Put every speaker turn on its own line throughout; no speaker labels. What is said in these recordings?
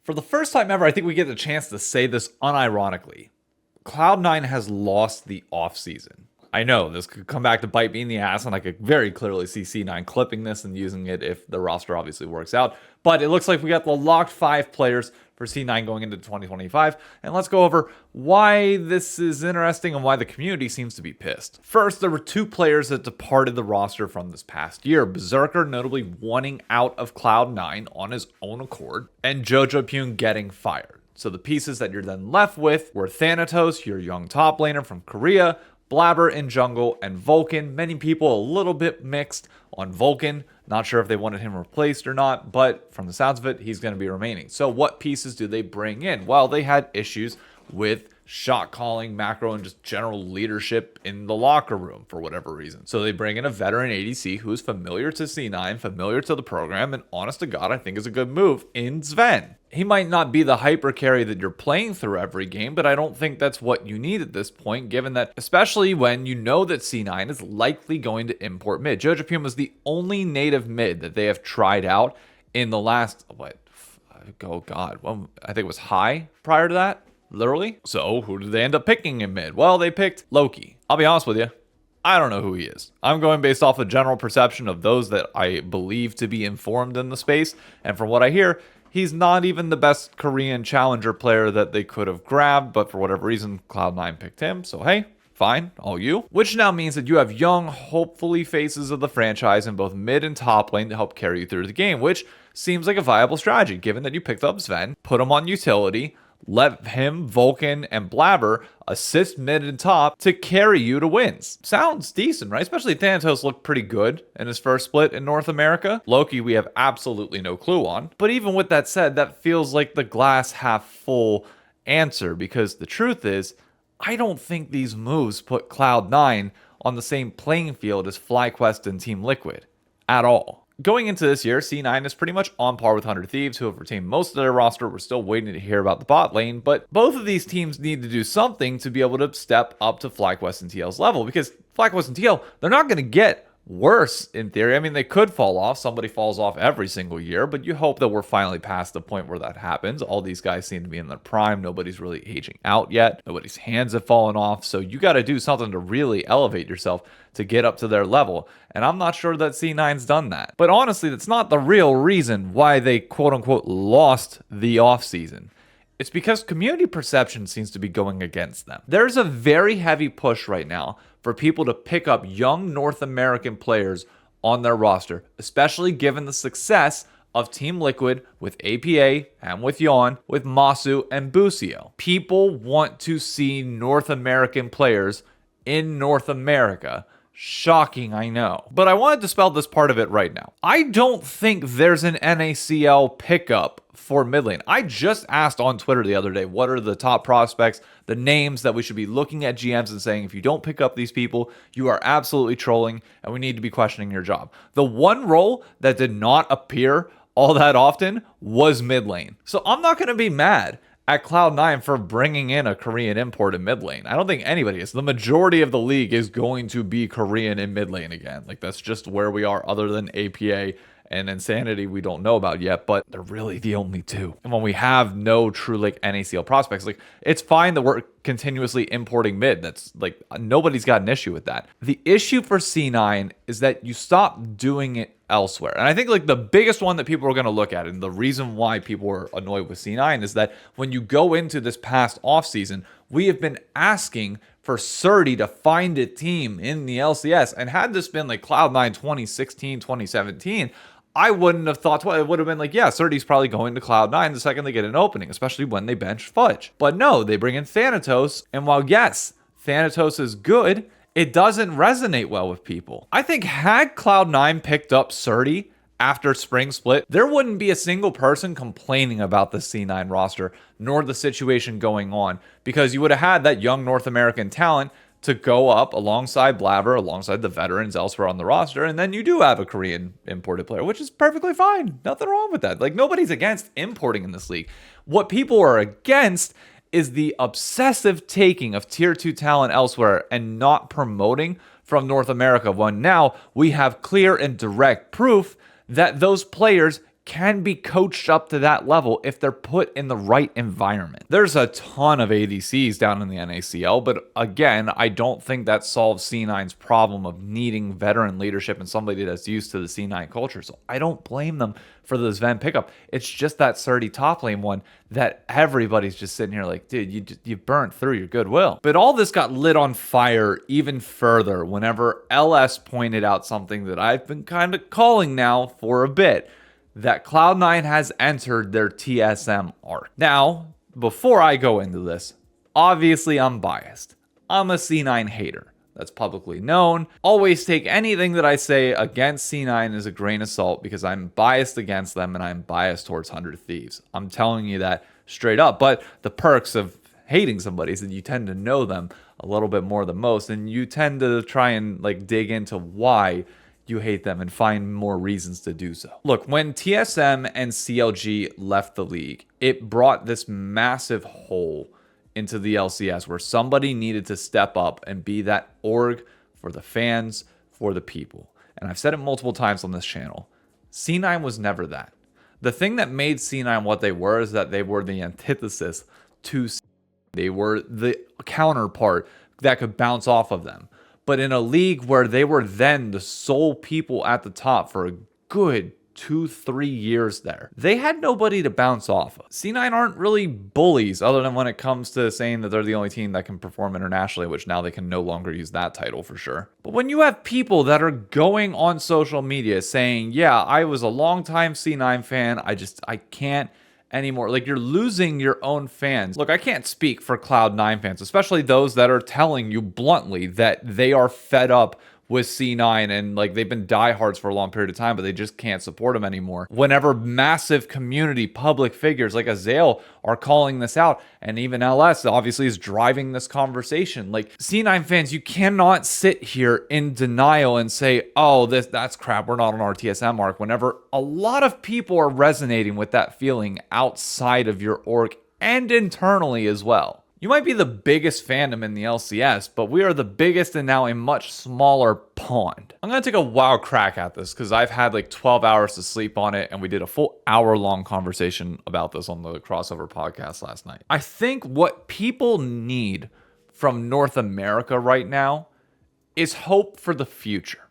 For the first time ever, I think we get the chance to say this unironically. Cloud9 has lost the offseason. I know this could come back to bite me in the ass, and I could very clearly see C9 clipping this and using it if the roster obviously works out. But it looks like we got the locked 5 players for C9 going into 2025. And let's go over why this is interesting and why the community seems to be pissed. First, there were 2 players that departed the roster from this past year. Berserker notably wanting out of Cloud9 on his own accord, and Jojo Pune getting fired. So the pieces that you're then left with were Thanatos, your young top laner from Korea, Blabber in jungle, and Vulcan. Many people a little bit mixed on Vulcan. Not sure if they wanted him replaced or not, but from the sounds of it, he's going to be remaining. So what pieces do they bring in? Well, they had issues with shot calling, macro, and just general leadership in the locker room for whatever reason. So they bring in a veteran ADC who is familiar to C9, familiar to the program, and honest to God, I think is a good move in Sven. He might not be the hyper carry that you're playing through every game, but I don't think that's what you need at this point, given that, especially when you know that C9 is likely going to import mid. Jojo Pune was the only native mid that they have tried out in the last, oh God, well, I think it was High prior to that. Literally. So who did they end up picking in mid? Well, they picked Loki. I'll be honest with you. I don't know who he is. I'm going based off a general perception of those that I believe to be informed in the space. And from what I hear, he's not even the best Korean challenger player that they could have grabbed. But for whatever reason, Cloud9 picked him. So hey, fine, all you. Which now means that you have young, hopefully faces of the franchise in both mid and top lane to help carry you through the game, which seems like a viable strategy given that you picked up Sven, put him on utility, let him, Vulcan, and Blabber assist mid and top to carry you to wins. Sounds decent, right? Especially Thanatos looked pretty good in his first split in North America. Loki, we have absolutely no clue on. But even with that said, that feels like the glass half full answer, because the truth is, I don't think these moves put Cloud9 on the same playing field as FlyQuest and Team Liquid at all. Going into this year, C9 is pretty much on par with 100 Thieves, who have retained most of their roster. We're still waiting to hear about the bot lane, but both of these teams need to do something to be able to step up to FlyQuest and TL's level, because FlyQuest and TL, they're not going to get worse in theory. I mean, they could fall off. Somebody falls off every single year, but you hope that we're finally past the point where that happens. All these guys seem to be in their prime. Nobody's really aging out yet. Nobody's hands have fallen off. So you got to do something to really elevate yourself to get up to their level. And I'm not sure that C9's done that. But honestly, that's not the real reason why they quote unquote lost the offseason. It's because community perception seems to be going against them. There's a very heavy push right now for people to pick up young North American players on their roster, especially given the success of Team Liquid with APA and with Yawn, with Masu and Busio. People want to see North American players in North America. Shocking, I know. But I want to dispel this part of it right now. I don't think there's an NACL pickup for mid lane. I just asked on Twitter the other day, what are the top prospects, the names that we should be looking at GMs and saying, if you don't pick up these people, you are absolutely trolling and we need to be questioning your job. The one role that did not appear all that often was mid lane. So I'm not going to be mad at Cloud9 for bringing in a Korean import in mid lane. I don't think anybody is. The majority of the league is going to be Korean in mid lane again. Like, that's just where we are, other than APA and Insanity we don't know about yet, but they're really the only two. And when we have no true like NACL prospects, like, it's fine that we're continuously importing mid. That's like, nobody's got an issue with that. The issue for C9 is that you stop doing it elsewhere. And I think like the biggest one that people are going to look at, and the reason why people are annoyed with C9, is that when you go into this past offseason, we have been asking for Surdy to find a team in the LCS. And had this been like Cloud9 2016, 2017, I wouldn't have thought, well, it would have been like, yeah, Surdy's probably going to Cloud9 the second they get an opening, especially when they bench Fudge. But no, they bring in Thanatos, and while yes, Thanatos is good, it doesn't resonate well with people. I think had Cloud9 picked up Surdy after Spring Split, there wouldn't be a single person complaining about the C9 roster, nor the situation going on, because you would have had that young North American talent to go up alongside Blabber, alongside the veterans elsewhere on the roster, and then you do have a Korean imported player, which is perfectly fine. Nothing wrong with that. Like, nobody's against importing in this league. What people are against is the obsessive taking of tier 2 talent elsewhere and not promoting from North America, when now we have clear and direct proof that those players can be coached up to that level if they're put in the right environment. There's a ton of ADCs down in the NACL, but again, I don't think that solves C9's problem of needing veteran leadership and somebody that's used to the C9 culture. So I don't blame them for this Ven pickup. It's just that Surdy top lane one that everybody's just sitting here like, dude, you burnt through your goodwill. But all this got lit on fire even further whenever LS pointed out something that I've been kind of calling now for a bit, that Cloud9 has entered their TSM arc. Now, before I go into this, obviously I'm biased. I'm a C9 hater. That's publicly known. Always take anything that I say against C9 as a grain of salt because I'm biased against them and I'm biased towards 100 Thieves. I'm telling you that straight up. But the perks of hating somebody is that you tend to know them a little bit more than most, and you tend to try and like dig into why you hate them and find more reasons to do so. Look, when TSM and CLG left the league, it brought this massive hole into the LCS where somebody needed to step up and be that org for the fans, for the people. And I've said it multiple times on this channel. C9 was never that. The thing that made C9 what they were is that they were the antithesis to C9. They were the counterpart that could bounce off of them. But in a league where they were then the sole people at the top for a good 2-3 years there, they had nobody to bounce off of. C9 aren't really bullies other than when it comes to saying that they're the only team that can perform internationally, which now they can no longer use that title for sure. But when you have people that are going on social media saying, yeah, I was a longtime C9 fan, I can't anymore. Like, you're losing your own fans. Look, I can't speak for Cloud9 fans, especially those that are telling you bluntly that they are fed up with C9 and like they've been diehards for a long period of time, but they just can't support them anymore. Whenever massive community public figures like Azale are calling this out, and even LS obviously is driving this conversation, like C9 fans, you cannot sit here in denial and say, oh, that's crap, we're not on our TSM arc, whenever a lot of people are resonating with that feeling outside of your org and internally as well. You might be the biggest fandom in the LCS, but we are the biggest in now a much smaller pond. I'm going to take a wild crack at this because I've had like 12 hours to sleep on it, and we did a full hour-long conversation about this on the Crossover podcast last night. I think what people need from North America right now is hope for the future,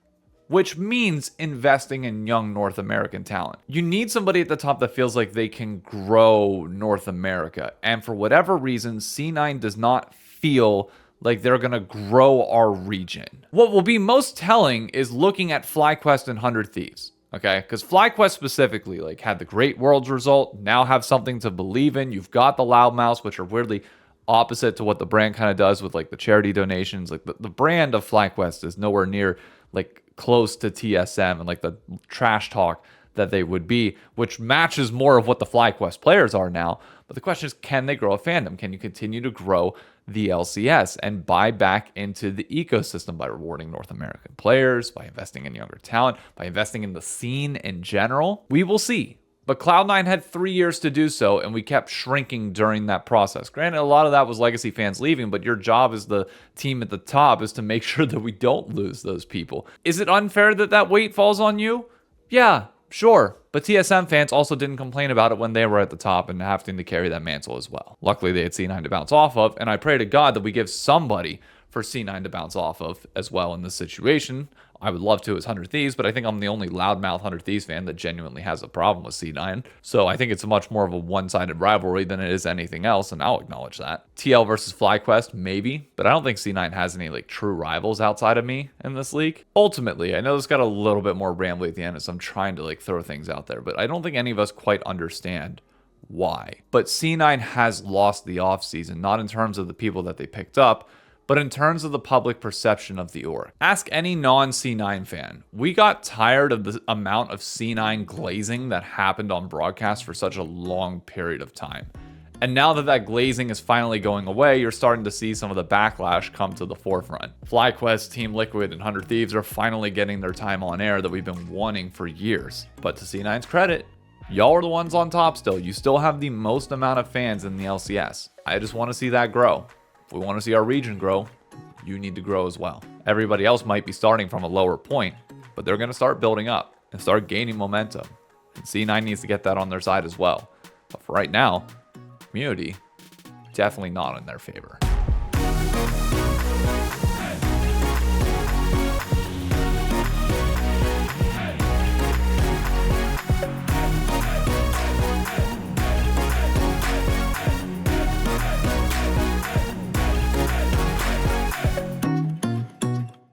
which means investing in young North American talent. You need somebody at the top that feels like they can grow North America. And for whatever reason, C9 does not feel like they're going to grow our region. What will be most telling is looking at FlyQuest and 100 Thieves. Okay, because FlyQuest specifically like had the Great Worlds result, now have something to believe in. You've got the Loudmouths, which are weirdly opposite to what the brand kind of does with like the charity donations. Like the brand of FlyQuest is nowhere near like close to TSM and like the trash talk that they would be, which matches more of what the FlyQuest players are now. But the question is, can they grow a fandom? Can you continue to grow the LCS and buy back into the ecosystem by rewarding North American players, by investing in younger talent, by investing in the scene in general? We will see. But Cloud9 had 3 years to do so, and we kept shrinking during that process. Granted, a lot of that was legacy fans leaving, but your job as the team at the top is to make sure that we don't lose those people. Is it unfair that that weight falls on you? Yeah, sure. But TSM fans also didn't complain about it when they were at the top and having to carry that mantle as well. Luckily, they had C9 to bounce off of, and I pray to God that we give somebody for C9 to bounce off of as well in this situation. I would love to as 100 Thieves, but I think I'm the only loudmouth 100 Thieves fan that genuinely has a problem with C9. So I think it's much more of a one-sided rivalry than it is anything else, and I'll acknowledge that. TL versus FlyQuest, maybe, but I don't think C9 has any like true rivals outside of me in this league. Ultimately, I know this got a little bit more rambly at the end as I'm trying to like throw things out there, but I don't think any of us quite understand why. But C9 has lost the offseason, not in terms of the people that they picked up, but in terms of the public perception of the org. Ask any non-C9 fan. We got tired of the amount of C9 glazing that happened on broadcast for such a long period of time. And now that that glazing is finally going away, you're starting to see some of the backlash come to the forefront. FlyQuest, Team Liquid, and 100 Thieves are finally getting their time on air that we've been wanting for years. But to C9's credit, y'all are the ones on top still. You still have the most amount of fans in the LCS. I just want to see that grow. If we want to see our region grow, you need to grow as well. Everybody else might be starting from a lower point, but they're going to start building up and start gaining momentum. C9 needs to get that on their side as well. But for right now, community, definitely not in their favor.